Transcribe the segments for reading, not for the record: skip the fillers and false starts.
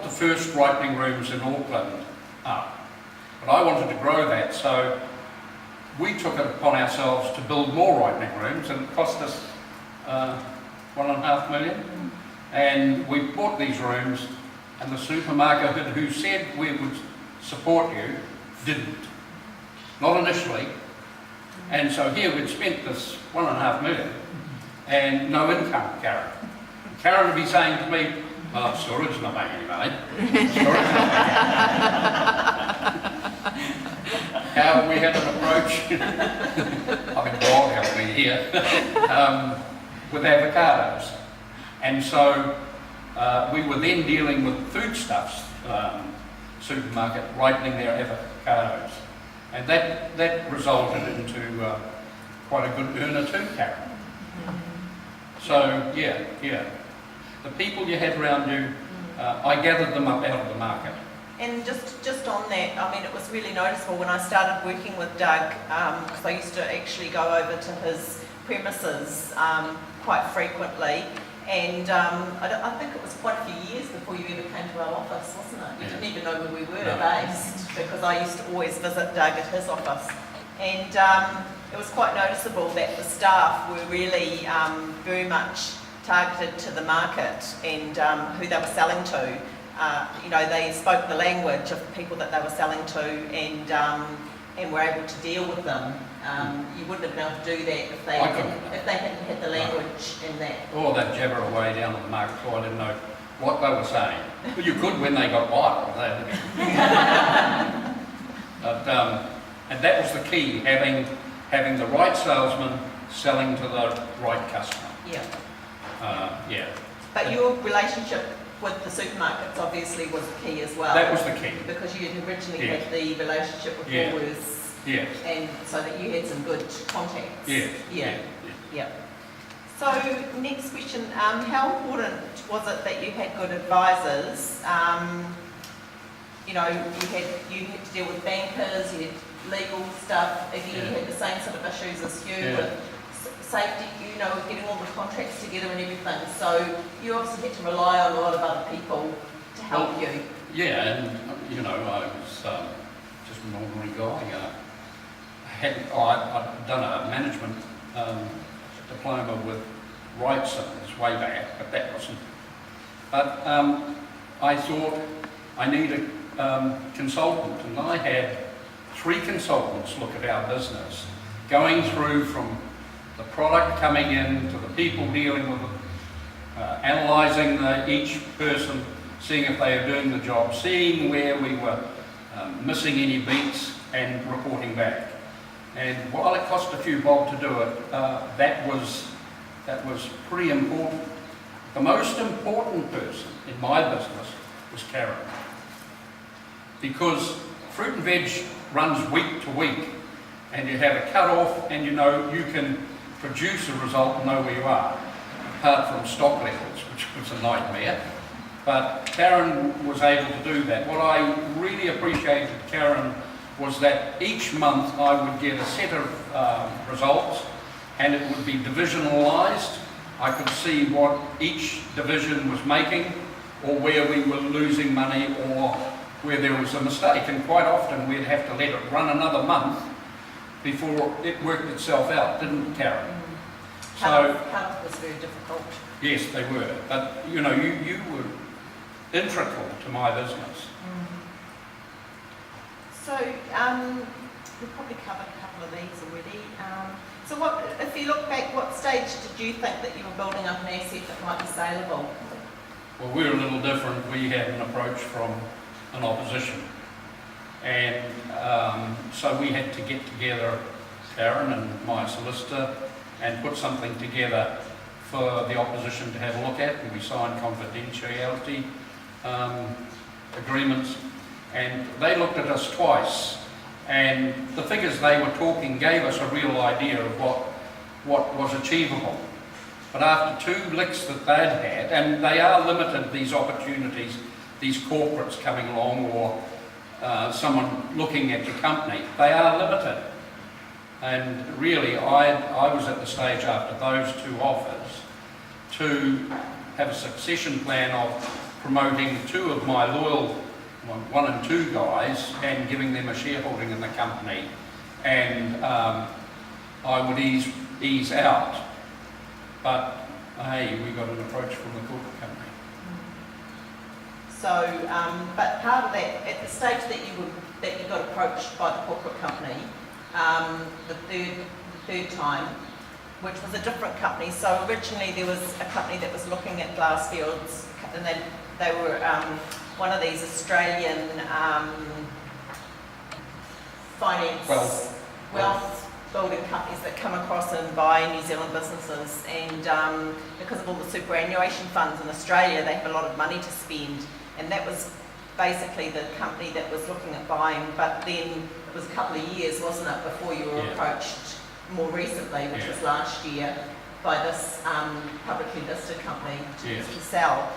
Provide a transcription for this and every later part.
the first ripening rooms in Auckland up, but I wanted to grow that, so we took it upon ourselves to build more ripening rooms, and it cost us $1.5 million. And we bought these rooms, and the supermarket who said we would support you didn't. Not initially. And so here we'd spent this $1.5 million and no income, Karen. Karen would be saying to me, "Oh, storage not making any money. Storage not making any money." We had an approach, I mean, God help me here, with avocados. And so we were then dealing with foodstuffs supermarket ripening their avocados. And that resulted into quite a good earner too, Karen. So, yeah. The people you had around you, I gathered them up out of the market. And just on that, I mean, it was really noticeable when I started working with Doug, because I used to actually go over to his premises quite frequently. And I think it was quite a few years before you ever came to our office, wasn't it? You didn't even know where we were based, because I used to always visit Doug at his office. And it was quite noticeable that the staff were really very much targeted to the market and who they were selling to. You know, they spoke the language of the people that they were selling to and were able to deal with them. You wouldn't have been able to do that if they hadn't had the language in that. Oh, they'd jabber away down at the market floor. I didn't know what they were saying. Well, you could when they got wild. But, and that was the key, having the right salesman selling to the right customer. Yeah. But your relationship with the supermarkets obviously was key as well. That was the key. Because you had originally had the relationship with Woolworths. Yes. And so that you had some good contacts. Yeah. So next question, how important was it that you had good advisors? You know, you had to deal with bankers, you had legal stuff, again you had the same sort of issues as you with safety, you know, getting all the contracts together and everything. So you obviously had to rely on a lot of other people to help you. Yeah, and you know, I was just an ordinary guy. I'd done a management diploma with Wrightson's way back, but that wasn't. But I thought I need a consultant, and I had 3 consultants look at our business, going through from the product coming in to the people dealing with it, analysing each person, seeing if they are doing the job, seeing where we were missing any beats, and reporting back. And while it cost a few bob to do it, that was pretty important. The most important person in my business was Karen, because fruit and veg runs week to week, and you have a cut-off, and you know you can produce a result and know where you are, apart from stock levels, which was a nightmare. But Karen was able to do that. What I really appreciated, Karen, was that each month I would get a set of results, and it would be divisionalised. I could see what each division was making, or where we were losing money, or where there was a mistake. And quite often we'd have to let it run another month before it worked itself out, didn't it, Karen? Cut-off was very difficult. Yes, they were. But you know, you were integral to my business. So, we've probably covered a couple of these already. So what, if you look back, what stage did you think that you were building up an asset that might be saleable? Well, we're a little different. We had an approach from an opposition. And so we had to get together, Karen and my solicitor, and put something together for the opposition to have a look at. And we signed confidentiality agreements. And they looked at us twice, and the figures they were talking gave us a real idea of what was achievable. But after 2 licks that they'd had, and they are limited, these opportunities, these corporates coming along, or someone looking at your company, they are limited. And really, I was at the stage after those 2 offers to have a succession plan of promoting two of my loyal 1 and 2 guys and giving them a shareholding in the company, and I would ease out. But hey, we got an approach from the corporate company. So, but part of that, at the stage that you got approached by the corporate company, the third time, which was a different company. So originally there was a company that was looking at Glassfields, and they were one of these Australian finance wealth building companies that come across and buy New Zealand businesses, and because of all the superannuation funds in Australia, they have a lot of money to spend, and that was basically the company that was looking at buying. But then it was a couple of years, wasn't it, before you were approached more recently, which was last year, by this publicly listed company to sell.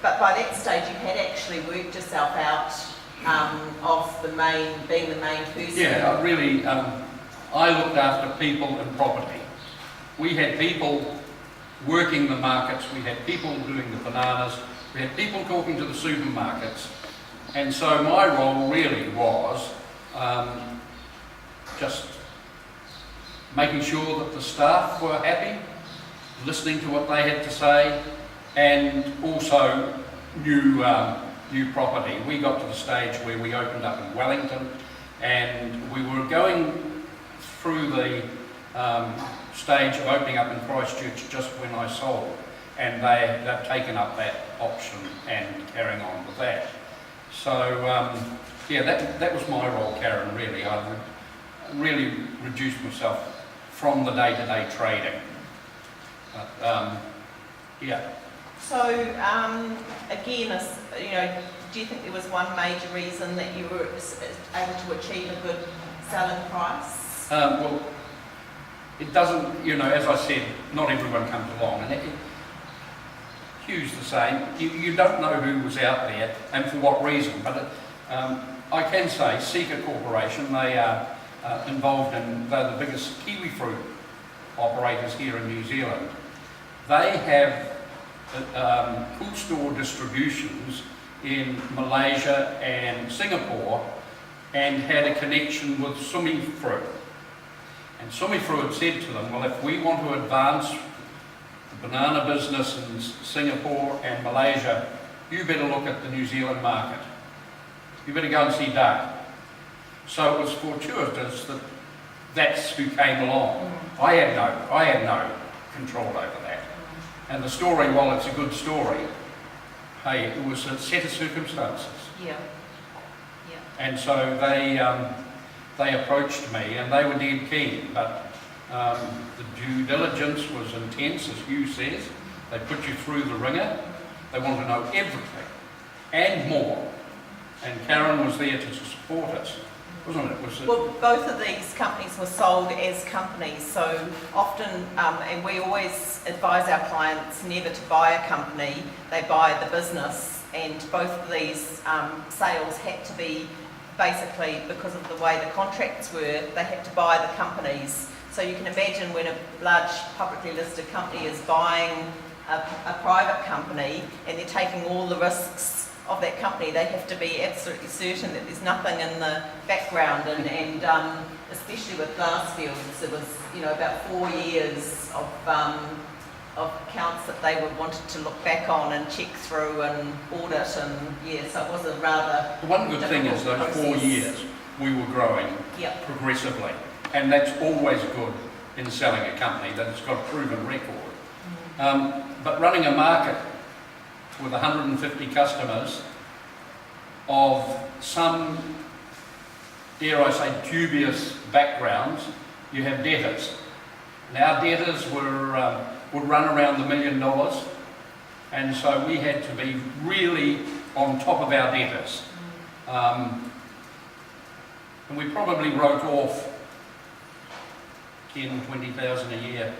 But by that stage you had actually worked yourself out of being the main person. Yeah, really, I looked after people and property. We had people working the markets, we had people doing the bananas, we had people talking to the supermarkets, and so my role really was just making sure that the staff were happy, listening to what they had to say, and also new property. We got to the stage where we opened up in Wellington, and we were going through the stage of opening up in Christchurch just when I sold, and they've taken up that option and carrying on with that. So yeah, that was my role, Karen, really. I really reduced myself from the day-to-day trading. Yeah. So again, do you think there was one major reason that you were able to achieve a good selling price? Well, it doesn't, as I said, not everyone comes along, and Hugh's the same. You don't know who was out there and for what reason, but I can say Seeka Corporation, they are involved in, they're the biggest kiwi fruit operators here in New Zealand. They have full store distributions in Malaysia and Singapore, and had a connection with Sumi Fruit. And Sumi Fruit had said to them, well, if we want to advance the banana business in Singapore and Malaysia, you better look at the New Zealand market. You better go and see Doug. So it was fortuitous that that's who came along. I had no control over that. And the story, while it's a good story, hey, it was a set of circumstances. Yeah. And so they approached me, and they were dead keen, but the due diligence was intense, as Hugh says. They put you through the ringer. They want to know everything and more. And Karen was there to support us, wasn't it? Well, both of these companies were sold as companies, so often, and we always advise our clients never to buy a company, they buy the business, and both of these sales had to be basically, because of the way the contracts were, they had to buy the companies. So you can imagine when a large publicly listed company is buying a private company and they're taking all the risks of that company, they have to be absolutely certain that there's nothing in the background, and especially with Glassfields, it was about 4 years of accounts that they wanted to look back on and check through and audit, and so it was a rather the one good thing is those process. 4 years we were growing progressively, and that's always good in selling a company, that it's got a proven record. But running a market with 150 customers of some, dare I say, dubious backgrounds, you have debtors. And our debtors would run around $1 million, and so we had to be really on top of our debtors. And we probably wrote off 10, 20,000 a year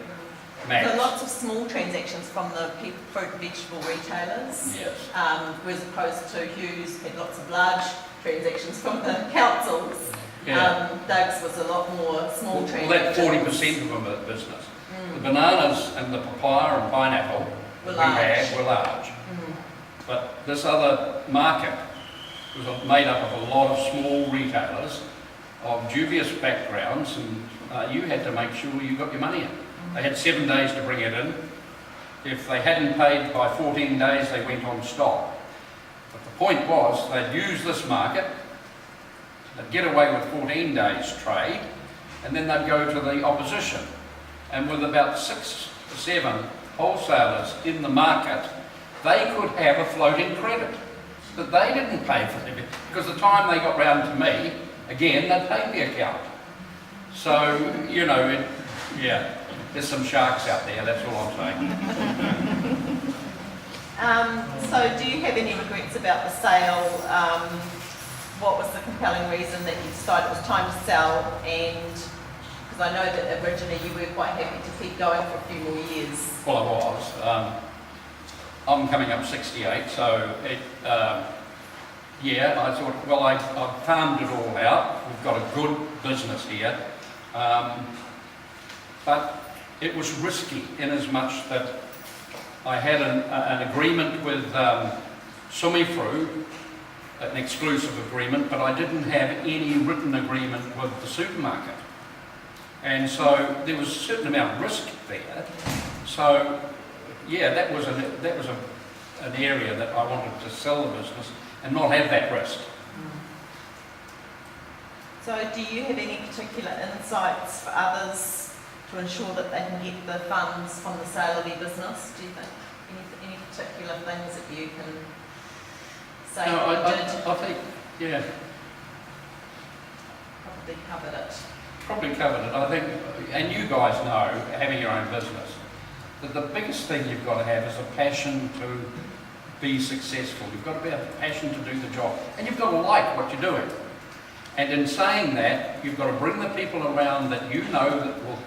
max. So lots of small transactions from the fruit and vegetable retailers, Yes. as opposed to Hughes had lots of large transactions from the councils. Yeah. Doug's was a lot more small Well, that transactions. 40% of them are business. The bananas and the papaya and pineapple Were we large. had were large. But this other market was made up of a lot of small retailers of dubious backgrounds, and you had to make sure you got your money in. They had 7 days to bring it in. If they hadn't paid by 14 days, they went on stop. But the point was, they'd use this market, they'd get away with 14 days trade, and then they'd go to the opposition. And with about 6 or 7 wholesalers in the market, they could have a floating credit that they didn't pay for them, because the time they got round to me, again, they'd paid the account. So, you know, yeah, there's some sharks out there, that's all I'm saying. So do you have any regrets about the sale? What was the compelling reason that you decided it was time to sell? And because I know that originally you were quite happy to keep going for a few more years. Well, I was. I'm coming up 68, so yeah, I thought, well, I've farmed it all out. We've got a good business here. But it was risky in as much that I had an agreement with Sumifru, an exclusive agreement, but I didn't have any written agreement with the supermarket. And so there was a certain amount of risk there. So yeah, that was an area that I wanted to sell the business and not have that risk. So do you have any particular insights for others to ensure that they can get the funds from the sale of their business? Do you think any particular things that you can say No, that you did? I think, yeah, Probably covered it. probably covered it. I think, and you guys know, having your own business, that the biggest thing you've got to have is a passion to be successful. You've got to have a passion to do the job, and you've got to like what you're doing. And in saying that, you've got to bring the people around that you know that will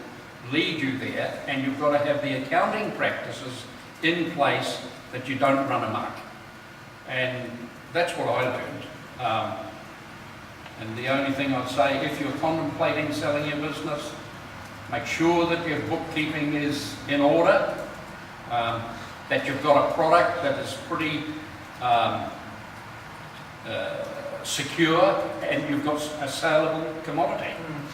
lead you there, and you've got to have the accounting practices in place that you don't run amok. And that's what I learned. And the only thing I'd say, if you're contemplating selling your business, make sure that your bookkeeping is in order, that you've got a product that is pretty secure, and you've got a saleable commodity.